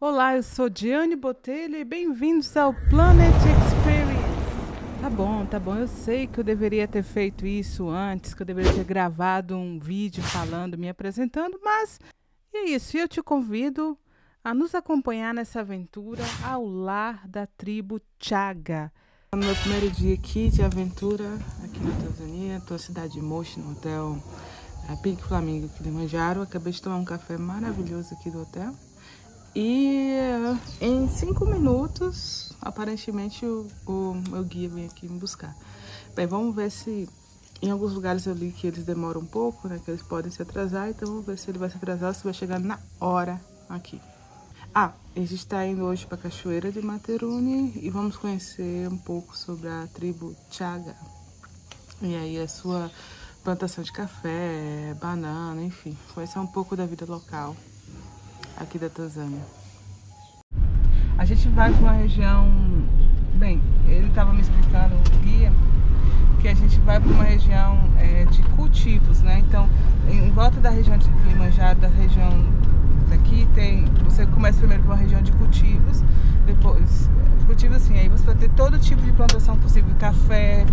Olá, eu sou Diane Botelho e bem-vindos ao Planet Experience. Tá bom, eu sei que eu deveria ter feito isso antes, que eu deveria ter gravado um vídeo falando, me apresentando, mas é isso, eu te convido a nos acompanhar nessa aventura ao lar da tribo Chaga. No meu primeiro dia aqui de aventura, aqui na Tanzânia, estou na cidade de Moshi, no hotel Pink Flamingo Kilimanjaro. Acabei de tomar um café maravilhoso aqui do hotel. E em 5 minutos, aparentemente, o meu guia vem aqui me buscar. Bem, vamos ver se em alguns lugares eu li que eles demoram um pouco, né? Que eles podem se atrasar. Então vamos ver se ele vai se atrasar ou se vai chegar na hora aqui. A gente está indo hoje para a Cachoeira de Materuni e vamos conhecer um pouco sobre a tribo Chaga. E aí a sua plantação de café, banana, enfim. Conhecer um pouco da vida local aqui da Tanzânia. A gente vai para uma região, bem, ele estava me explicando, o guia, que a gente vai para uma região de cultivos, né? Então, em volta da região de Kilimanjaro, da região daqui, você começa primeiro por uma região de cultivos, depois, cultivos assim, aí você vai ter todo tipo de plantação possível, café,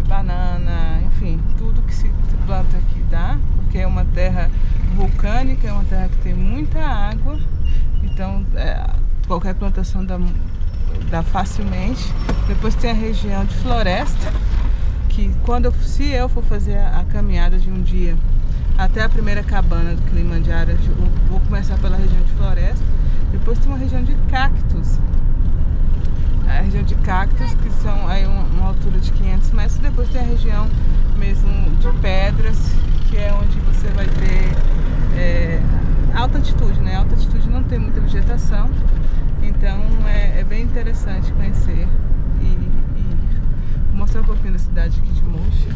banana, enfim, tudo que se planta aqui, tá? Porque é uma terra vulcânica, é uma terra que tem muita água, então qualquer plantação dá facilmente. Depois tem a região de floresta, que se eu for fazer a caminhada de um dia até a primeira cabana do Kilimanjaro, eu vou começar pela região de floresta. Depois tem uma região de cactos, a região de cactos, que são aí uma altura de 500 metros. Depois tem a região mesmo de pedras, que é onde você vai ter alta altitude, né? Alta altitude não tem muita vegetação, então é bem interessante conhecer e mostrar um pouquinho da cidade aqui de Moshi.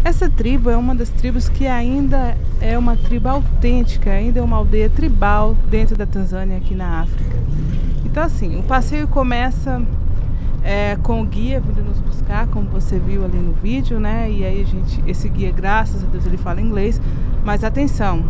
Essa tribo é uma das tribos que ainda é uma tribo autêntica, ainda é uma aldeia tribal dentro da Tanzânia, aqui na África. Então assim, o passeio começa com o guia vindo nos buscar, como você viu ali no vídeo, né? E aí esse guia, graças a Deus, ele fala inglês, mas atenção,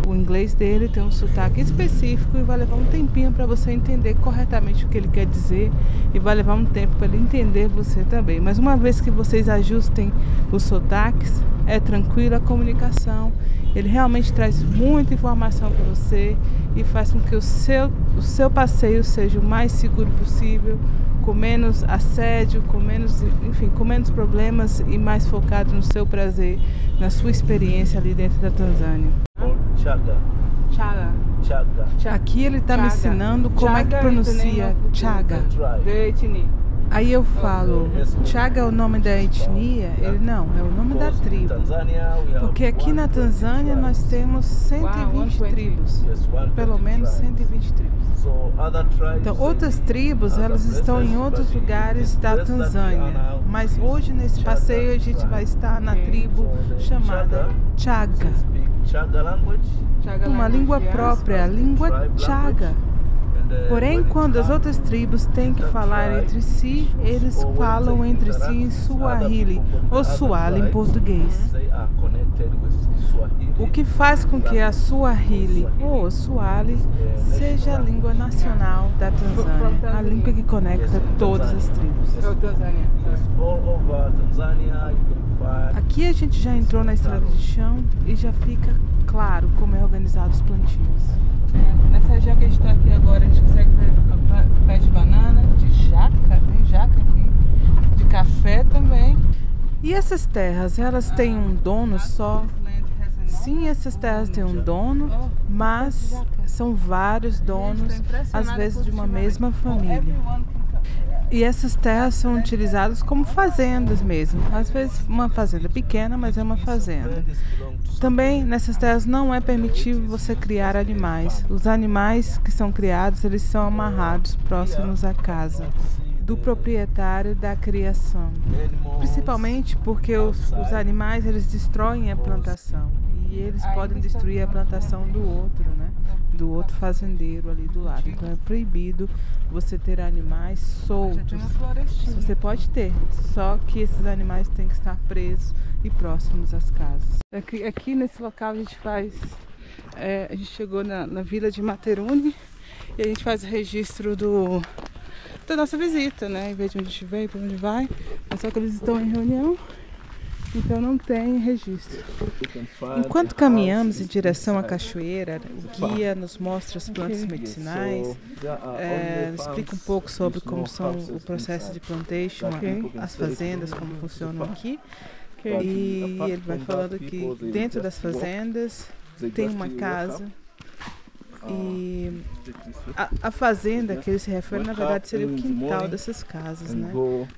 o inglês dele tem um sotaque específico e vai levar um tempinho para você entender corretamente o que ele quer dizer, e vai levar um tempo para ele entender você também. Mas uma vez que vocês ajustem os sotaques, é tranquila a comunicação. Ele realmente traz muita informação para você e faz com que o seu passeio seja o mais seguro possível, com menos assédio, com menos problemas e mais focado no seu prazer, na sua experiência ali dentro da Tanzânia. Chaga. Aqui ele está me ensinando como é que pronuncia Chaga. Aí eu falo, Chaga é o nome da etnia? Ele não, é o nome da tribo. Porque aqui na Tanzânia nós temos 120 tribos, pelo menos 120 tribos. Então outras tribos, elas estão em outros lugares da Tanzânia, mas hoje nesse passeio a gente vai estar na tribo chamada Chaga. Uma língua própria, a língua Chaga. Porém, quando as outras tribos têm que falar entre si, eles falam entre si em Swahili, ou Swahili em português. O que faz com que a Swahili ou Swahili seja a língua nacional da Tanzânia, a língua que conecta todas as tribos. Aqui a gente já entrou na estrada de chão e já fica claro como é organizado os plantios. Nessa região que a gente está aqui agora, a gente consegue ver pé de banana, de jaca, tem jaca aqui, de café também. E essas terras, elas têm um dono só? Sim, essas terras têm um dono, mas são vários donos, às vezes de uma mesma família. E essas terras são utilizadas como fazendas mesmo. Às vezes uma fazenda pequena, mas é uma fazenda. Também nessas terras não é permitido você criar animais. Os animais que são criados, eles são amarrados próximos à casa do proprietário da criação. Principalmente porque os animais, eles destroem a plantação. E eles podem destruir a plantação do outro, né? Do outro fazendeiro ali do lado. Então é proibido você ter animais soltos. Você pode ter, só que esses animais têm que estar presos e próximos às casas. Aqui nesse local a gente chegou na vila de Materuni E a gente faz o registro da nossa visita, né? Em vez de onde a gente veio, para onde vai. Mas só que eles estão em reunião, então não tem registro. Enquanto caminhamos em direção à cachoeira, o guia nos mostra as plantas medicinais, explica um pouco sobre como são o processo de plantation, as fazendas, como funcionam aqui. E ele vai falando que dentro das fazendas tem uma casa. E a fazenda que ele se refere, na verdade, seria o quintal dessas casas, né?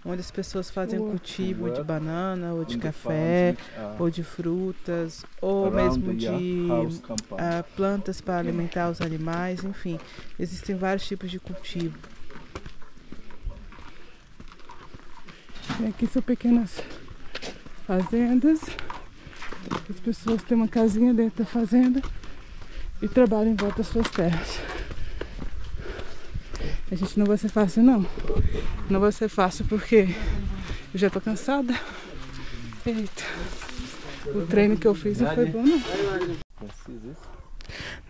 Onde as pessoas fazem um cultivo de banana, ou de café, ou de frutas, ou mesmo de plantas para alimentar os animais, enfim. Existem vários tipos de cultivo. E aqui são pequenas fazendas. As pessoas têm uma casinha dentro da fazenda e trabalham em volta das suas terras. A gente não vai ser fácil, não. Não vai ser fácil porque eu já tô cansada. Eita. O treino que eu fiz não foi bom, não.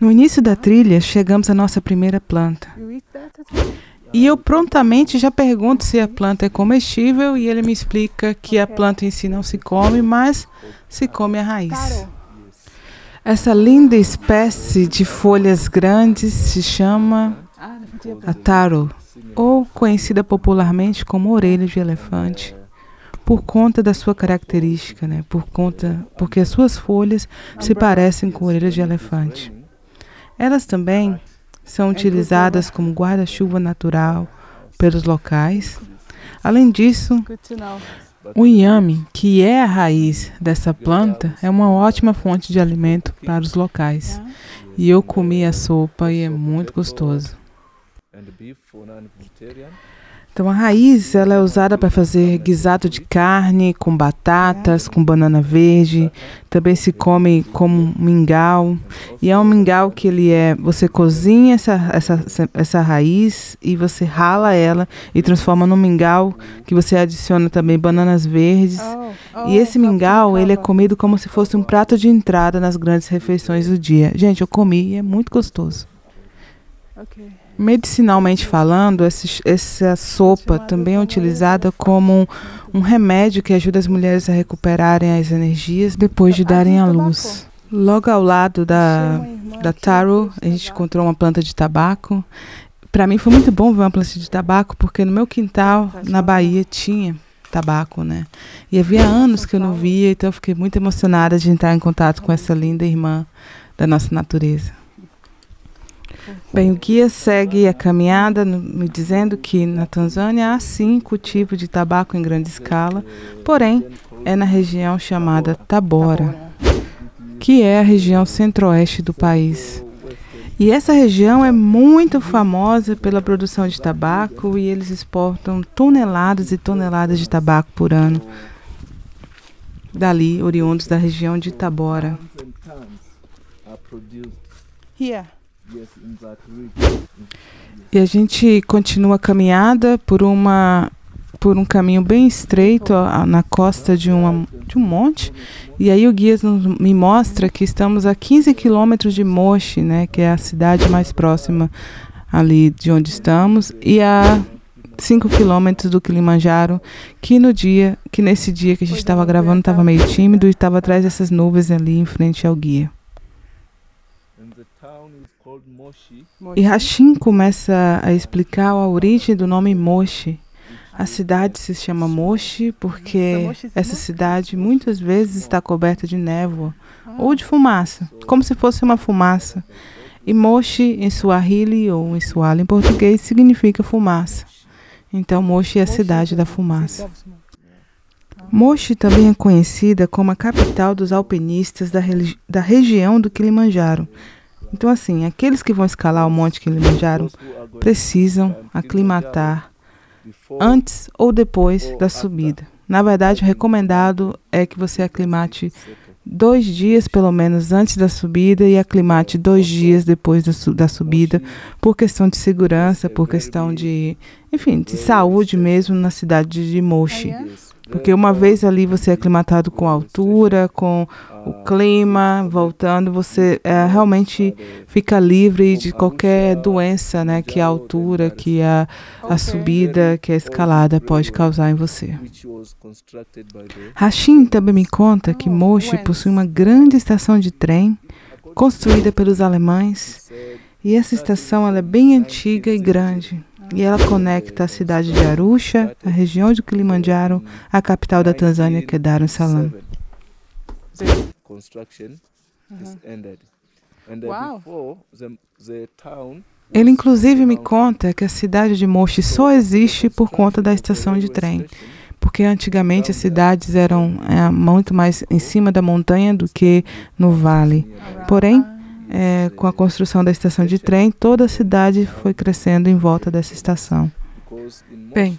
No início da trilha, chegamos à nossa primeira planta. E eu prontamente já pergunto se a planta é comestível e ele me explica que a planta em si não se come, mas se come a raiz. Essa linda espécie de folhas grandes se chama a taro, ou conhecida popularmente como orelha de elefante, por conta da sua característica, né? Porque as suas folhas se parecem com orelhas de elefante. Elas também são utilizadas como guarda-chuva natural pelos locais. Além disso, o inhame, que é a raiz dessa planta, é uma ótima fonte de alimento para os locais. E eu comi a sopa e é muito gostoso. Então a raiz ela é usada para fazer guisado de carne, com batatas, com banana verde. Também se come como mingau. E é um mingau que você cozinha essa raiz e você rala ela e transforma num mingau que você adiciona também bananas verdes. E esse mingau ele é comido como se fosse um prato de entrada nas grandes refeições do dia. Gente, eu comi e é muito gostoso. Medicinalmente falando, essa sopa também é utilizada como um remédio que ajuda as mulheres a recuperarem as energias depois de darem à luz. Logo ao lado da taro, a gente encontrou uma planta de tabaco. Para mim foi muito bom ver uma planta de tabaco, porque no meu quintal, na Bahia, tinha tabaco, né? E havia anos que eu não via, então eu fiquei muito emocionada de entrar em contato com essa linda irmã da nossa natureza. Bem, o guia segue a caminhada me dizendo que na Tanzânia há sim cultivo de tabaco em grande escala, porém é na região chamada Tabora, que é a região centro-oeste do país. E essa região é muito famosa pela produção de tabaco e eles exportam toneladas e toneladas de tabaco por ano, dali oriundos da região de Tabora. E a gente continua a caminhada por um caminho bem estreito na costa de um monte. E aí o guia me mostra que estamos a 15 quilômetros de Moshi, né, que é a cidade mais próxima ali de onde estamos, e a 5 quilômetros do Kilimanjaro, que nesse dia que a gente estava gravando estava meio tímido e estava atrás dessas nuvens ali em frente ao guia. E Hashim começa a explicar a origem do nome Moshi. A cidade se chama Moshi porque essa cidade muitas vezes está coberta de névoa ou de fumaça, como se fosse uma fumaça. E Moshi em Swahili ou em Swahili em português significa fumaça. Então Moshi é a cidade da fumaça. Moshi também é conhecida como a capital dos alpinistas da região do Kilimanjaro. Então, assim, aqueles que vão escalar o Monte Kilimanjaro precisam aclimatar antes ou depois da subida. Na verdade, o recomendado é que você aclimate 2 dias, pelo menos, antes da subida e aclimate 2 dias depois da subida, por questão de segurança, por questão de saúde mesmo na cidade de Moshi. Porque uma vez ali você é aclimatado com a altura, com o clima, voltando, você realmente fica livre de qualquer doença, né, que a altura, que a subida, que a escalada pode causar em você. Hashim também me conta que Moshi possui uma grande estação de trem construída pelos alemães, e essa estação ela é bem antiga e grande. E ela conecta a cidade de Arusha, a região de Kilimanjaro, à capital da Tanzânia, que é Dar es Salaam. Ele inclusive me conta que a cidade de Moshi só existe por conta da estação de trem, porque antigamente as cidades eram muito mais em cima da montanha do que no vale. Porém, com a construção da estação de trem, toda a cidade foi crescendo em volta dessa estação. Bem,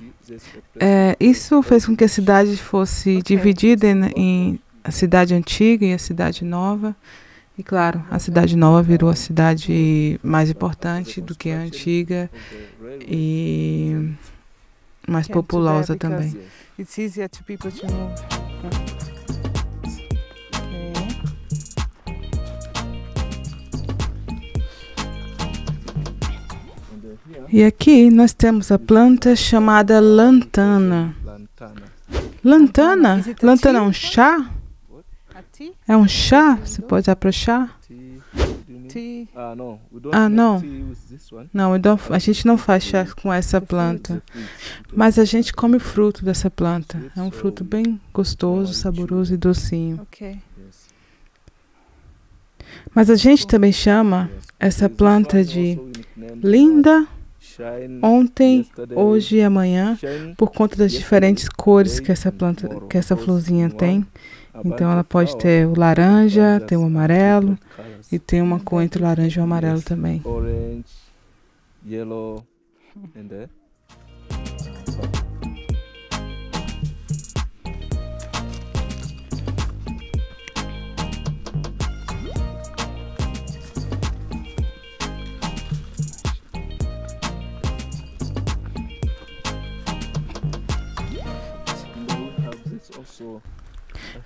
isso fez com que a cidade fosse dividida em a cidade antiga e a cidade nova. E claro, a cidade nova virou a cidade mais importante do que a antiga e mais populosa também. It's easier to people to move. E aqui nós temos a planta chamada lantana. Lantana? Lantana é um chá? É um chá? Você pode usar para chá? Não. Não, a gente não faz chá com essa planta. Mas a gente come o fruto dessa planta. É um fruto bem gostoso, saboroso e docinho. Mas a gente também chama essa planta de linda, ontem, hoje e amanhã, por conta das diferentes cores que essa planta, que essa florzinha tem. Então ela pode ter o laranja, ter o amarelo e tem uma cor entre o laranja e o amarelo também.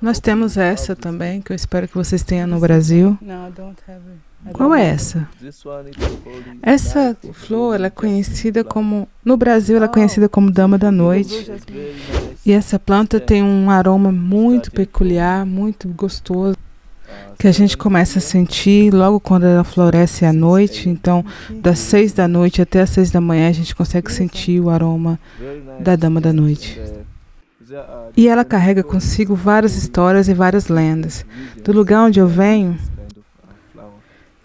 Nós temos essa também, que eu espero que vocês tenham no Brasil. Qual é essa? Essa flor, ela é conhecida como... No Brasil, ela é conhecida como dama da noite. E essa planta tem um aroma muito peculiar, muito gostoso, que a gente começa a sentir logo quando ela floresce à noite. Então, das 6 da noite até as 6 da manhã, a gente consegue sentir o aroma da dama da noite. E ela carrega consigo várias histórias e várias lendas. Do lugar onde eu venho,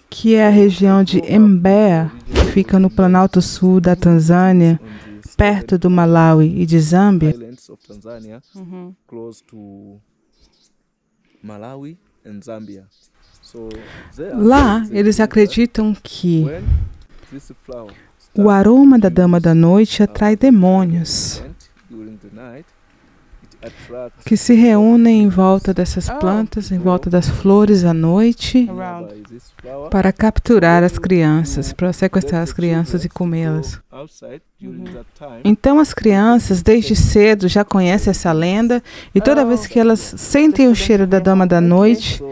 que é a região de Mbeya, que fica no Planalto Sul da Tanzânia, perto do Malawi e de Zâmbia. Lá, eles acreditam que o aroma da dama da noite atrai demônios que se reúnem em volta dessas plantas, em volta das flores à noite, para capturar as crianças, para sequestrar as crianças e comê-las. Então as crianças, desde cedo, já conhecem essa lenda, e toda vez que elas sentem o cheiro da dama da noite,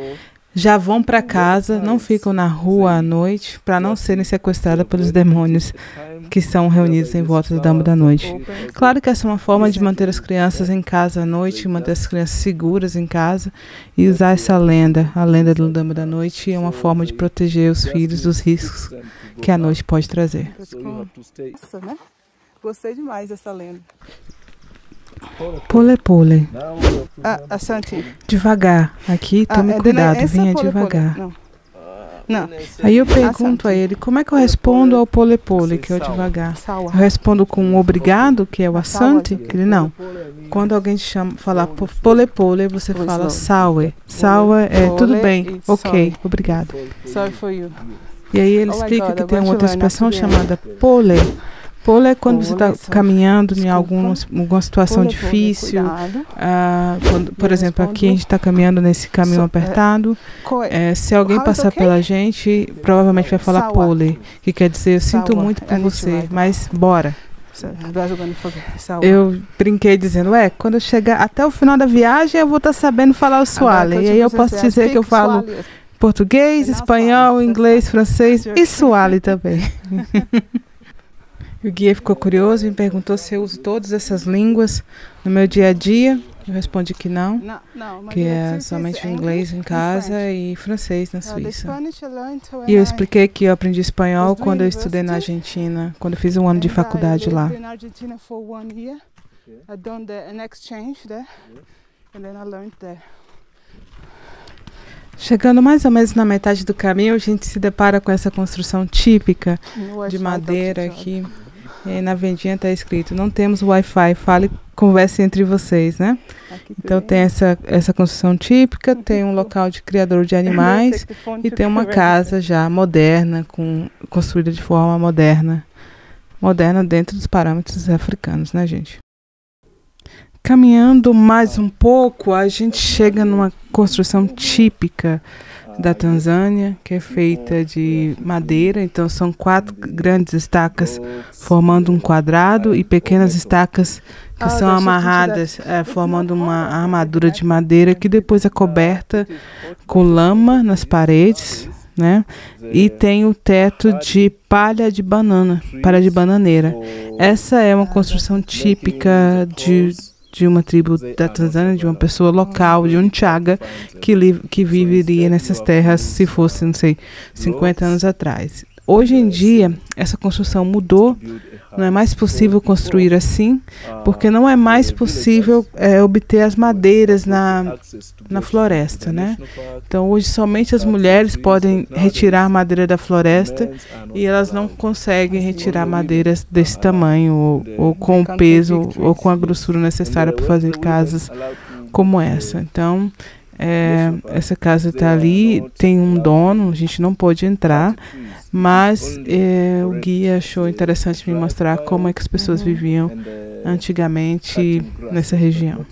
já vão para casa, não ficam na rua à noite, para não serem sequestradas pelos demônios que são reunidos em volta da dama da noite. Claro que essa é uma forma de manter as crianças em casa à noite, manter as crianças seguras em casa, e usar essa lenda, a lenda da dama da noite, é uma forma de proteger os filhos dos riscos que a noite pode trazer. Nossa, né? Gostei demais dessa lenda. Pole pole. Asante. Devagar. Aqui, tome cuidado, venha devagar. Não. Aí eu pergunto a ele, como é que eu respondo ao pole pole, que é o devagar? Eu respondo com um obrigado, que é o asante? Ele não. Quando alguém te chama, falar pole pole, você fala sawe. Sawe é tudo bem, ok, obrigado. Sorry for you. E aí ele explica que tem uma outra expressão chamada pole. Pole é quando você está caminhando em alguma situação difícil. Por exemplo, aqui a gente está caminhando nesse caminho apertado. Se alguém passar pela gente, provavelmente vai falar pole, que quer dizer, eu sinto muito por você, mas bora. Eu brinquei dizendo, quando eu chegar até o final da viagem, eu vou estar sabendo falar o Swahili. E aí eu posso dizer que eu falo português, espanhol, inglês, francês e Swahili também. O guia ficou curioso e me perguntou se eu uso todas essas línguas no meu dia a dia. Eu respondi que não, que é somente inglês em casa e francês na Suíça. E eu expliquei que eu aprendi espanhol quando eu estudei na Argentina, quando eu fiz um ano de faculdade lá. Chegando mais ou menos na metade do caminho, a gente se depara com essa construção típica de madeira aqui. E aí na vendinha está escrito, não temos Wi-Fi, converse entre vocês, né? Então tem essa construção típica, tem um local de criador de animais e tem uma casa já moderna, construída de forma moderna. Moderna dentro dos parâmetros africanos, né, gente? Caminhando mais um pouco, a gente chega numa construção típica da Tanzânia, que é feita de madeira. Então são 4 grandes estacas formando um quadrado e pequenas estacas que são amarradas, formando uma armadura de madeira que depois é coberta com lama nas paredes, né? E tem o teto de palha de bananeira. Essa é uma construção típica de uma tribo da Tanzânia, de uma pessoa local, de um Chaga, que viveria nessas terras se fosse, não sei, 50 anos atrás. Hoje em dia, essa construção mudou, não é mais possível construir assim, porque não é mais possível obter as madeiras na floresta, né? Então, hoje, somente as mulheres podem retirar madeira da floresta e elas não conseguem retirar madeiras desse tamanho, ou com o peso, ou com a grossura necessária para fazer casas como essa. Então, essa casa está ali, tem um dono, a gente não pode entrar, mas o guia achou interessante me mostrar como é que as pessoas viviam antigamente nessa região.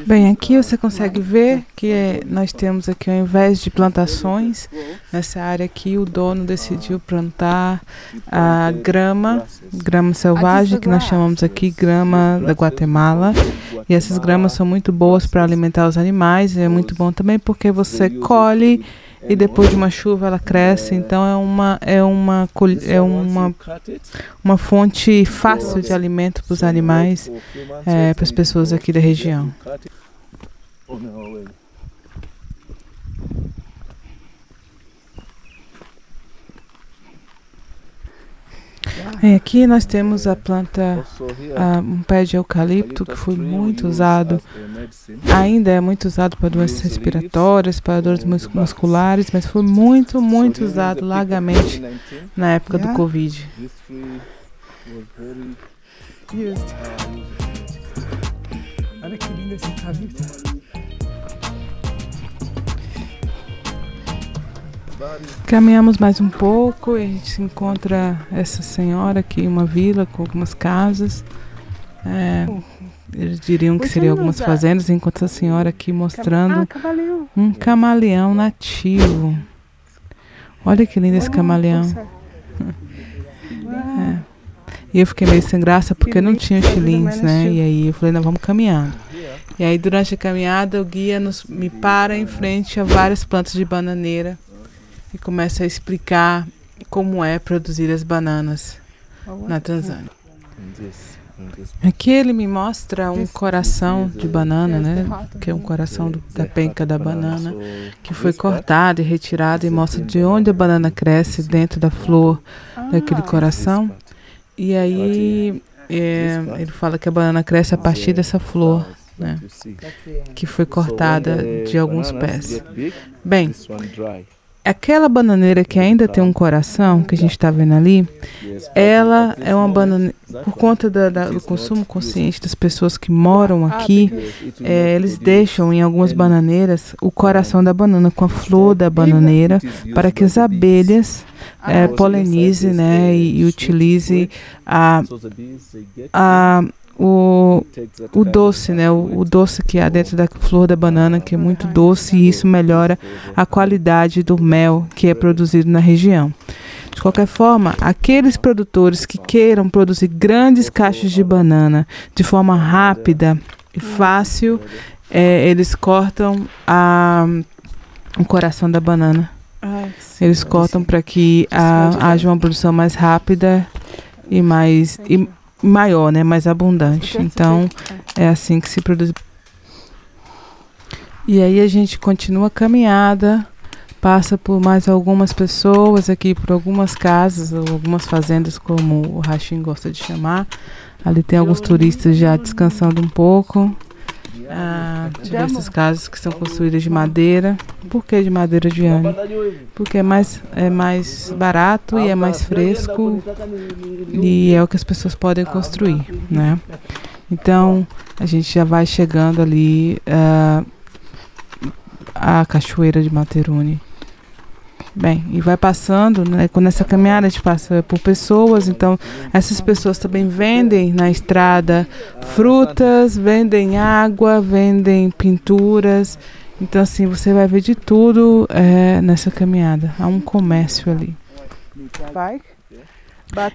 Bem, aqui você consegue ver que nós temos aqui, ao invés de plantações, nessa área aqui o dono decidiu plantar a grama selvagem, que nós chamamos aqui grama da Guatemala. E essas gramas são muito boas para alimentar os animais, é muito bom também porque você colhe e depois de uma chuva ela cresce, então é uma fonte fácil de alimento para os animais, para as pessoas aqui da região. Aqui nós temos a planta, um pé de eucalipto que foi muito usado, ainda é muito usado para doenças respiratórias, para dores musculares, mas foi muito usado largamente na época do Covid. Olha que lindo esse eucalipto. Caminhamos mais um pouco e a gente encontra essa senhora aqui, uma vila com algumas casas. Eles diriam que seriam algumas fazendas, enquanto a senhora aqui mostrando um camaleão nativo. Olha que lindo esse camaleão. E eu fiquei meio sem graça porque não tinha xilins, né? E aí eu falei, não, vamos caminhando. E aí durante a caminhada o guia me para em frente a várias plantas de bananeira e começa a explicar como é produzir as bananas na Tanzânia. Aqui ele me mostra um coração de banana, né? Que é um coração da penca da banana, que foi cortado e retirado, e mostra de onde a banana cresce dentro da flor daquele coração. E aí ele fala que a banana cresce a partir dessa flor, né? Que foi cortada de alguns pés. Bem, aquela bananeira que ainda tem um coração, que a gente está vendo ali, ela é uma bananeira, por conta do consumo consciente das pessoas que moram aqui, eles deixam em algumas bananeiras o coração da banana com a flor da bananeira para que as abelhas polinizem, né, e utilizem o doce, né? O doce que há dentro da flor da banana, que é muito doce, e isso melhora a qualidade do mel que é produzido na região. De qualquer forma, aqueles produtores que queiram produzir grandes caixas de banana de forma rápida e fácil, eles cortam o coração da banana. Eles cortam para que haja uma produção mais rápida e maior, né, mais abundante. Então, é assim que se produz. E aí a gente continua a caminhada, passa por mais algumas pessoas aqui, por algumas casas, ou algumas fazendas, como o Rashim gosta de chamar. Ali tem alguns turistas já descansando um pouco. Deixa eu ver essas casas que são construídas de madeira. Por que de madeira, Diane? Porque é mais barato e é mais fresco e é o que as pessoas podem construir, né? Então, a gente já vai chegando ali a Cachoeira de Materune. Bem, e vai passando, né? Quando essa caminhada a gente passa por pessoas, então essas pessoas também vendem na estrada frutas, vendem água, vendem pinturas. Então assim, você vai ver de tudo nessa caminhada. Há um comércio ali.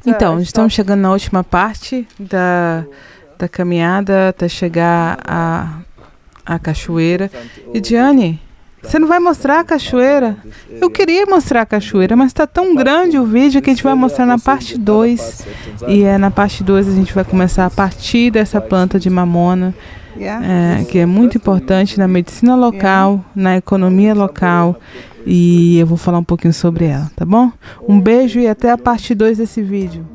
Então, estamos chegando na última parte da caminhada até chegar à cachoeira. E Diane, você não vai mostrar a cachoeira? Eu queria mostrar a cachoeira, mas está tão grande o vídeo que a gente vai mostrar na parte 2. E na parte 2 a gente vai começar a partir dessa planta de mamona, que é muito importante na medicina local, na economia local. E eu vou falar um pouquinho sobre ela, tá bom? Um beijo e até a parte 2 desse vídeo.